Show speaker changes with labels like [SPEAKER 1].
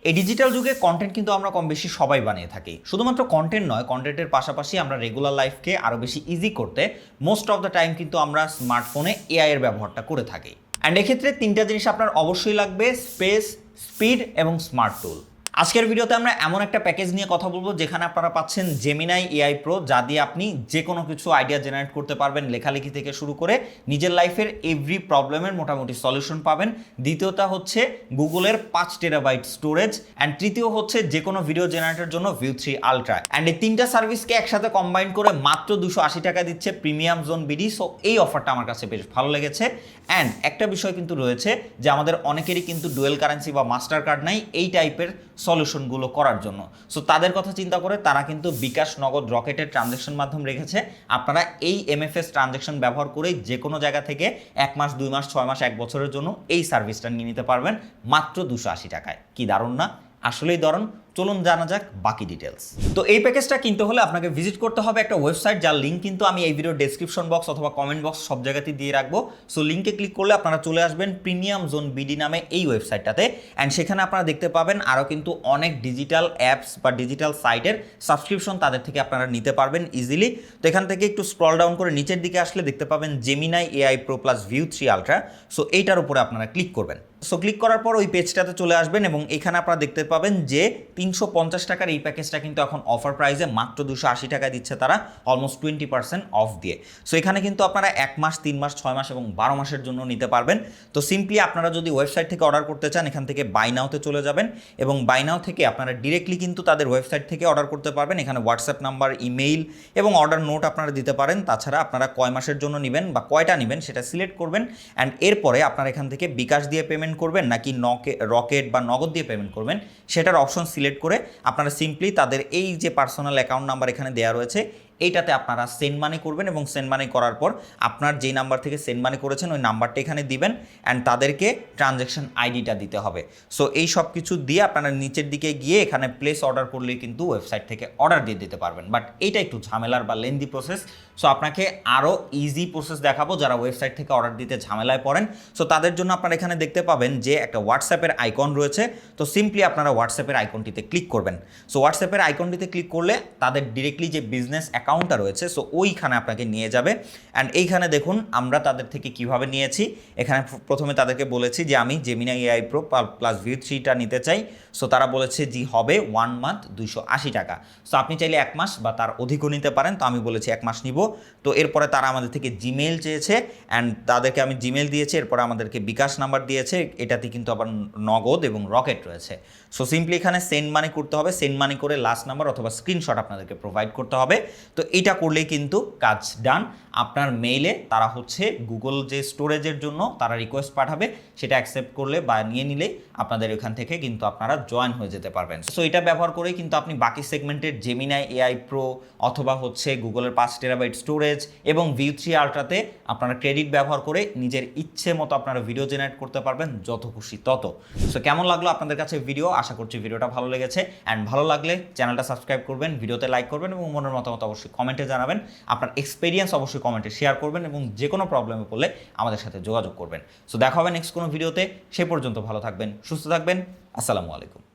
[SPEAKER 1] এই ডিজিটাল যুগে কন্টেন্ট কিন্তু আমরা কম বেশি সবাই বানিয়ে থাকি। শুধুমাত্র কন্টেন্ট নয়, কন্টেন্টের পাশাপাশি আমরা রেগুলার লাইফকে আরও বেশি ইজি করতে মোস্ট অফ দ্য টাইম কিন্তু আমরা স্মার্টফোনে এআই এর ব্যবহারটা করে থাকি। অ্যান্ড এক্ষেত্রে তিনটা জিনিস আপনার অবশ্যই লাগবে: স্পেস, স্পিড এবং স্মার্ট টুল। আজকের ভিডিওতে আমরা এমন একটা প্যাকেজ নিয়ে কথা বলবো যেখানে আপনারা পাচ্ছেন জেমিনাই এআই প্রো, যা দিয়ে আপনি যে কোনো কিছু আইডিয়া জেনারেট করতে পারবেন, লেখালেখি থেকে শুরু করে নিজের লাইফের এভরি প্রবলেমের মোটামুটি সলিউশন পাবেন। দ্বিতীয়টা হচ্ছে গুগলের 5 টেরাবাইট স্টোরেজ, অ্যান্ড তৃতীয় হচ্ছে যে কোনো ভিডিও জেনারেটের জন্য ভিউ 3 আলট্রা। অ্যান্ড এই তিনটা সার্ভিসকে একসাথে কম্বাইন করে মাত্র 280 টাকা দিচ্ছে প্রিমিয়াম জোন বিডি। সো এই অফারটা আমার কাছে বেশ ভালো লেগেছে। অ্যান্ড একটা বিষয় কিন্তু রয়েছে যে আমাদের অনেকেরই কিন্তু ডুয়েল কারেন্সি বা মাস্টার কার্ড নাই এই টাইপের সলিউশনগুলো করার জন্য। সো তাদের কথা চিন্তা করে তারা কিন্তু বিকাশ, নগদ, রকেটের ট্রানজ্যাকশন মাধ্যম রেখেছে। আপনারা এই এমএফএস ট্রানজ্যাকশন ব্যবহার করেই যে কোনো জায়গা থেকে 1 মাস, 2 মাস, 6 মাস, 1 বছরের জন্য এই সার্ভিসটা নিয়ে নিতে পারবেন মাত্র 280 টাকায়। কি দারুণ না? আসলেই দারুণ। চলুন জানা যাক বাকি ডিটেলস। তো এই প্যাকেজটা কিনতে হলে আপনাকে ভিজিট করতে হবে একটা ওয়েবসাইট, যার লিঙ্ক কিন্তু আমি এই ভিডিওর ডেসক্রিপশন বক্স অথবা কমেন্ট বক্স সব জায়গাতেই দিয়ে রাখবো। সো লিঙ্কে ক্লিক করলে আপনারা চলে আসবেন প্রিমিয়াম জোন বিডি নামে এই ওয়েবসাইটটাতে। অ্যান্ড সেখানে আপনারা দেখতে পাবেন আরও কিন্তু অনেক ডিজিটাল অ্যাপস বা ডিজিটাল সাইটের সাবস্ক্রিপশন তাদের থেকে আপনারা নিতে পারবেন ইজিলি। তো এখান থেকে একটু স্ক্রল ডাউন করে নিচের দিকে আসলে দেখতে পাবেন Gemini AI pro plus view 3 ultra. So এইটার উপরে আপনারা ক্লিক করবেন। সো ক্লিক করার পর ওই পেজটাতে চলে আসবেন এবং এখানে আপনারা দেখতে পাবেন যে 350 টাকার এই প্যাকেজটা কিন্তু এখন অফার প্রাইসে মাত্র 280 টাকায় দিচ্ছে তারা, অলমোস্ট 20% অফ দিয়ে। সো এখানে কিন্তু আপনারা 1 মাস, 3 মাস, 6 মাস এবং 12 মাসের জন্য নিতে পারবেন। তো সিম্পলি আপনারা যদি ওয়েবসাইট থেকে অর্ডার করতে চান, এখান থেকে বাই নাওতে চলে যাবেন এবং বাই নাও থেকে আপনারা ডিরেক্টলি কিন্তু তাদের ওয়েবসাইট থেকে অর্ডার করতে পারবেন। এখানে হোয়াটসঅ্যাপ নাম্বার, ইমেইল এবং অর্ডার নোট আপনারা দিতে পারেন। তাছাড়া আপনারা কয় মাসের জন্য নেবেন বা কয়টা নেবেন সেটা সিলেক্ট করবেন। অ্যান্ড এরপরে আপনারা এখান থেকে বিকাশ দিয়ে পেমেন্ট করবেন নাকি রকেট বা নগদ দিয়ে পেমেন্ট করবেন সেটার অপশন সিলেক্ট করে আপনারা সিম্পলি তাদের এই যে পার্সোনাল অ্যাকাউন্ট নাম্বার এখানে দেওয়া রয়েছে এইটাতে আপনারা সেন্ড মানি করবেন এবং সেন্ড মানি করার পর আপনার যেই নাম্বার থেকে সেন্ড মানি করেছেন ওই নাম্বারটা এখানে দিবেন অ্যান্ড তাদেরকে ট্রানজ্যাকশন আইডিটা দিতে হবে। সো এই সব কিছু দিয়ে আপনারা নিচের দিকে গিয়ে এখানে প্লেস অর্ডার করলেই কিন্তু ওয়েবসাইট থেকে অর্ডার দিয়ে দিতে পারবেন। বাট এইটা একটু ঝামেলার বা লেন্দি প্রসেস। সো আপনাকে আরও ইজি প্রসেস দেখাবো যারা ওয়েবসাইট থেকে অর্ডার দিতে ঝামেলায় পড়েন। সো তাদের জন্য আপনারা এখানে দেখতে পাবেন যে একটা হোয়াটসঅ্যাপের আইকন রয়েছে। তো সিম্পলি আপনারা হোয়াটসঅ্যাপের আইকনটিতে ক্লিক করবেন। সো হোয়াটসঅ্যাপের আইকনটিতে ক্লিক করলে তাদের ডিরেক্টলি যে বিজনেস অ্যাকাউন্টটা রয়েছে সো ওইখানে আপনাকে নিয়ে যাবে। অ্যান্ড এইখানে দেখুন আমরা তাদের থেকে কিভাবে নিয়েছি। এখানে প্রথমে তাদেরকে বলেছি যে আমি Gemini AI pro plus view 3টা নিতে চাই। সো তারা বলেছে জি হবে 1 মান্থ 280 টাকা। সো আপনি চাইলে 1 মাস বা তার অধিকও নিতে পারেন। তো আমি বলেছি 1 মাস নিব। তো এরপরে তারা আমাদের থেকে জিমেইল চেয়েছে অ্যান্ড তাদেরকে আমি জিমেইল দিয়েছি। এরপরে আমাদেরকে বিকাশ নাম্বার দিয়েছে, এটাতে কিন্তু আবার নগদ এবং রকেট রয়েছে। সো সিম্পলি এখানে সেন্ড মানি করতে হবে। সেন্ড মানি করে লাস্ট নাম্বার অথবা স্ক্রিনশট আপনাদেরকে প্রোভাইড করতে হবে। তো এটা করলেই কিন্তু কাজ ডান। আপনার মেইলে তারা হচ্ছে গুগল যে স্টোরেজের জন্য তারা রিকোয়েস্ট পাঠাবে, সেটা অ্যাকসেপ্ট করলে বা নিয়ে নিলেই আপনাদের ওখান থেকে কিন্তু আপনারা জয়েন হয়ে যেতে পারবেন। সো এটা ব্যবহার করেই কিন্তু আপনি বাকি সেগমেন্টের জেমিনাই এআই প্রো অথবা হচ্ছে গুগলের 5 টেরাবাইট স্টোরেজ এবং ভিউ 3 আলট্রাতে আপনারা ক্রেডিট ব্যবহার করে নিজের ইচ্ছে মতো আপনারা ভিডিও জেনারেট করতে পারবেন, যত খুশি তত। সো কেমন লাগলো আপনাদের কাছে ভিডিও? আশা করছি ভিডিওটা ভালো লেগেছে। অ্যান্ড ভালো লাগলে চ্যানেলটা সাবস্ক্রাইব করবেন, ভিডিওতে লাইক করবেন এবং মনের মতামত অবশ্যই কমেন্টে জানাবেন। আপনার এক্সপিরিয়েন্স অবশ্যই কমেন্টে শেয়ার করবেন এবং যে কোনো প্রবলেমে পড়লে আমাদের সাথে যোগাযোগ করবেন। সো দেখা হবে নেক্সট কোনো ভিডিওতে। সে পর্যন্ত ভালো থাকবেন, সুস্থ থাকবেন। আসসালামু আলাইকুম।